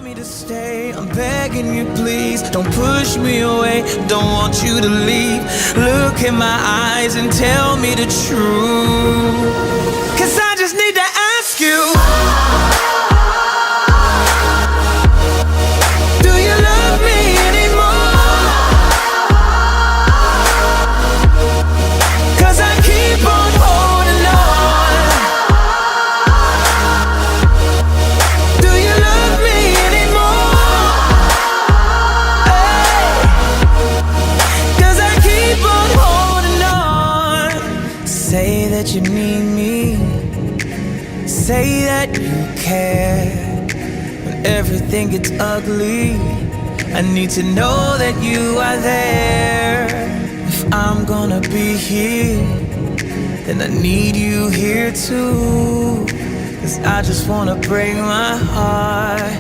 me to stay, I'm begging you please, don't push me away, don't want you to leave. Look in my eyes and tell me the truth, 'cause I just need to ask you, do you love me anymore? 'Cause I keep on holding on. Do you love me anymore? Hey. 'Cause I keep on holding on. Say that you need me, say that you care. When everything gets ugly, I need to know that you are there. If I'm gonna be here, then I need you here too. 'Cause I just wanna break my heart